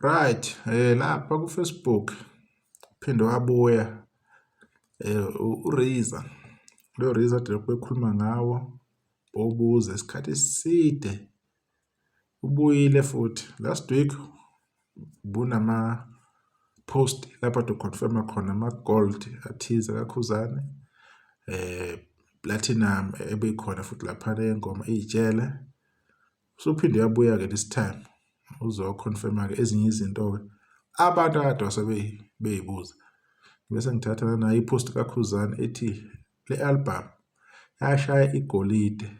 Right, lapha ku-Facebook phinde wabuya uRiza. Lo Riza ade bekhuluma ngawo bobuze isikhathi eside. Ubuyile futhi last week bunama post lapha to confirm khona ama gold athize kakhuzane, platinum ebekhona futhi lapha ingoma iyitshele. Uphinde yabuya ke this time uzoconfirma ke ezinye izinto ke abantu akade wasebeyibuza. Bese ngithatha nayo ipost kaKhuzani ethi le album yashaya igolide.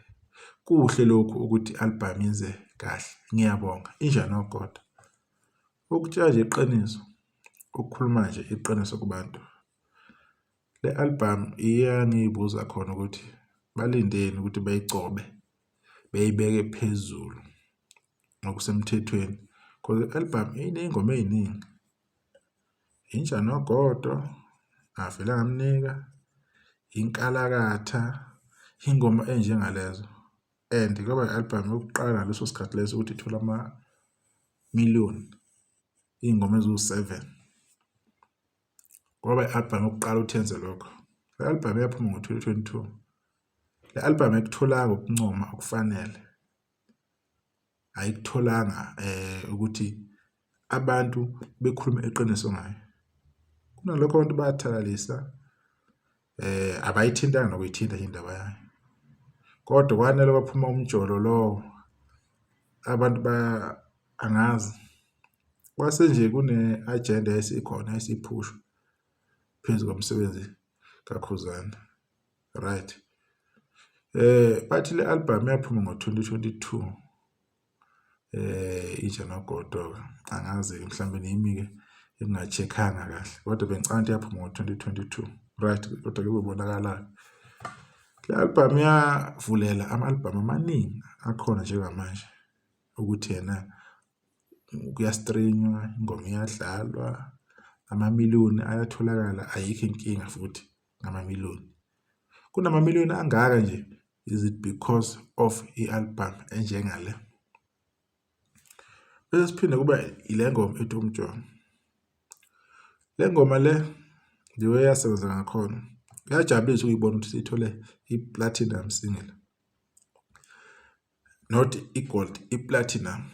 Kuhle lokhu ukuthi i-album yenze kahle. Ngiyabonga injani ogoda. Ukutshela nje iqiniso, ukukhuluma nje iqiniso kubantu. Le album iyangibuza khona ukuthi balindeni ukuthi bayicobe, beyibeke phezulu ngokusemthethweni. Because i-album iney'ngoma ey'ningi. Injani ogodo, ngavele ngamnika, inkalakatha, ingoma enjengalezo. And kwaba i-album yokuqala ngaleso sikhathi leso ukuthi ithola ama-million, iy'ngoma eziwu-7. Kwaba i-album yokuqala ukuthi yenze lokho. Le album yaphuma ngo-2022. Le album ayikutholanga ukuncoma okufanele. Ayikutholanga ukuthi abantu bekhulume iqiniso ngayo. Kunalokho abantu bayathalalisa, abayithintanga nokuyithinta indaba yayo. Kodwa kwanele baphuma umjolo lowo abantu angazi. Kwase nje kune-agenda esikhona esiphushwa phezu komsebenzi kaKhuzani. Right. Bathi le album yaphuma ngo-2022. Injani ogodo angazi mhlambe nimi-ke engingacheckanga kahle. Kodwa bengicabanga yaphuma ngo-2022. Right, kodwa ke kubonakala. Le album yavulela ama-album amaningi akhona njengamanje ukuthi yena kuyastreamwa, ingoma iyadlalwa, ama-million ayatholakala, ayikho inkinga futhi ngama-million. Kunama-million angaka nje, is it because of i-album enjengale? Bese siphinde kuba ile ngoma ethi umjono. Le ngoma le ndiwe yasebenza ngakhona. Yajabulisa ukuyibona ukuthi sithole i-platinum single. Not i-gold, i-platinum.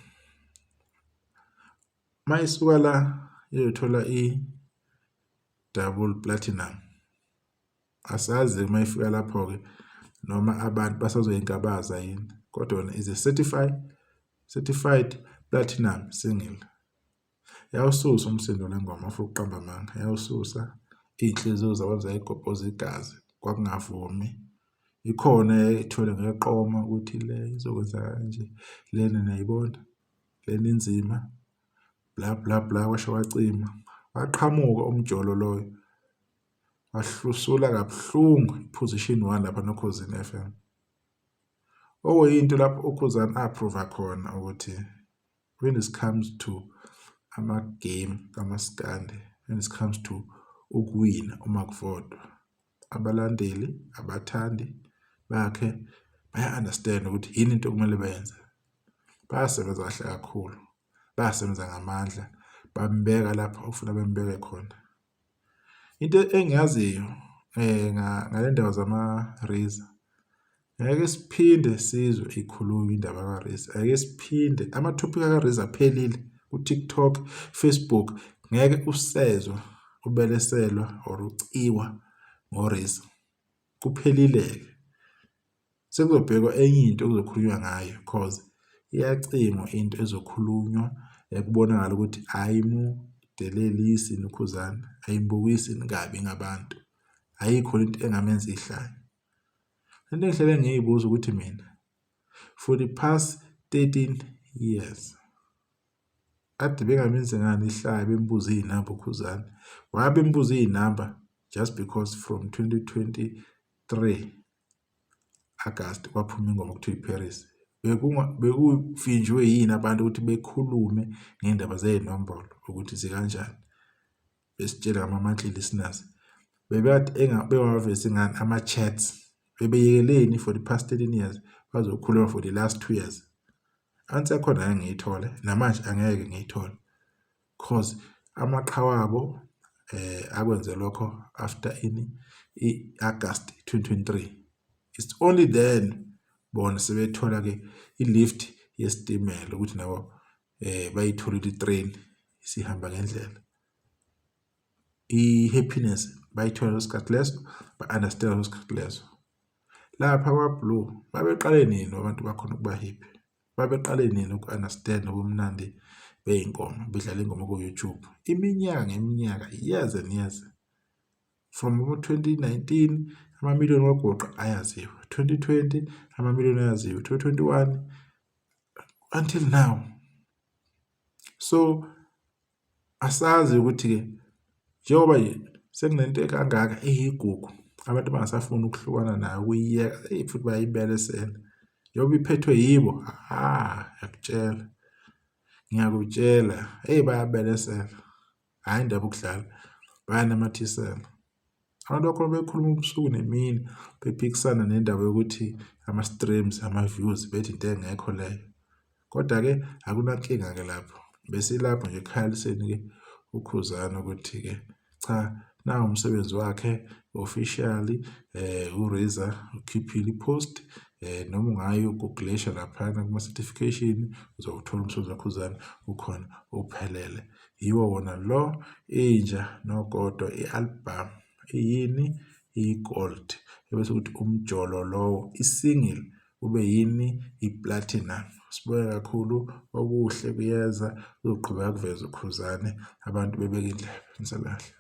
Mayisuka la iyothola i-double platinum. Asazi mayifika lapho ke noma abantu basazoyingabaza yini. Kodwa is a certified platinum single. Yawususa umsindo lengoma afuna ukuqamba amanga. Yawususa inhliziyo zabantu zayigobhoza igazi. Kwakungavumi. Ikhona ethole ngeqoma ukuthi le izokwenza kanje. Lena niyayibona. Lena inzima. Bla bla bla washo wacima. Waqhamuka umjolo loyo. Wahlusula kabuhlungu iposition 1 lapha noKhuzini FM. Okuyinto lapho uKhuzani approve khona ukuthi when it comes to ama-game kamaskandi, when it comes to ukuwina uma kuvotwa, abalandeli, abathandi bakhe baya-understand ukuthi yini into okumele bayenze. Bayasebenza kahle kakhulu. Bayasebenza ngamandla. Bambeka lapho ufuna bembeke khona. Into engiyaziyo ngale ndaba zama-Riza, ngeke siphinde sizwe ikhulunywa indaba kaRiza. Ngeke siphinde ama-topic kaRiza aphelile ku-TikTok, Facebook, ngeke usezwe ubeleselwa or uciwa ngoRiza. Kuphelile. Sekuzobhekwa enye into okuzokhulunywa ngayo because iyacingwa into ezokhulunywa ekubonakala ukuthi ayimudelelisi noKhuzani, ayimbukisi kabi ngabantu. Ayikho into engamenza ihlaya. Into engihlele ngiyibuza ukuthi mina for the past 13 years ade bengamenzi ngani ihlaya bembuza izinamba uKhuzani. Wabe bembuza izinamba just because from 2023 August kwaphuma ingoma kuthiwa iParis. Bekuvinjwe yini abantu ukuthi bekhulume ngendaba zezinombolo ukuthi zikanjani. Besitshela ngama-monthly listeners. Bebekade bengawavesi ngani ama-chats. Bebeyekeleni for the past 13 years bazokhuluma for the last 2 years. Answer khona ngeke ngiyithole namanje angeke ngiyithole. cause amaqhawe abo akwenze lokho after August 2023. It's only then bona sebethola ke i-lift yesitimela ukuthi nabo bayitholile i-train isihamba ngendlela. I-happiness bayithola ngesikhathi leso, ba-understand ngesikhathi leso. Lapha kwa-Blue babeqale nini abantu bakhona ukuba happy? Babeqale nini uku-understand ubumnandi bey'ngoma bedlala ingoma ku-YouTube? Iminyaka ngeminyaka, years and years. From 2019 amamiliyoni wagoqa ayaziwa, 2020 amamiliyoni ayaziwa, 2021 until now. So asazi ukuthi-ke njengoba sekunento kangaka eyigugu abantu bangasafuni ukuhlukana nayo ukuyiyeka futhi bayayibelesela njengoba iphethwe yibo. Ngiyakutshela bayabelesela, hhayi indaba ukudlala, bayanamathisela. Abantu bakhona bekhuluma ubusuku nemini bephikisana nendaba yokuthi ama-streams, ama-views bethi into engekho leyo. Kodwa-ke akunankinga-ke lapho, besilapho nje ekhaliseni-ke uKhuzani ukuthi-ke cha, nawo umsebenzi wakhe officially, uRiza ukhiphile i-post, noma ungaye uguglisha laphana kuma-certification uzowuthola umsebenzi kaKhuzani ukhona uphelele. Yiwo wona lo Inja Nogodo, i-album iyini? I-gold. Ebese ukuthi umjolo lowo i-single ube yini? I-platinum. Sibonge kakhulu, okuhle kuyeza, uzoqhubeka kuveza uKhuzani, abantu bebeka indlebe. Nisalahle.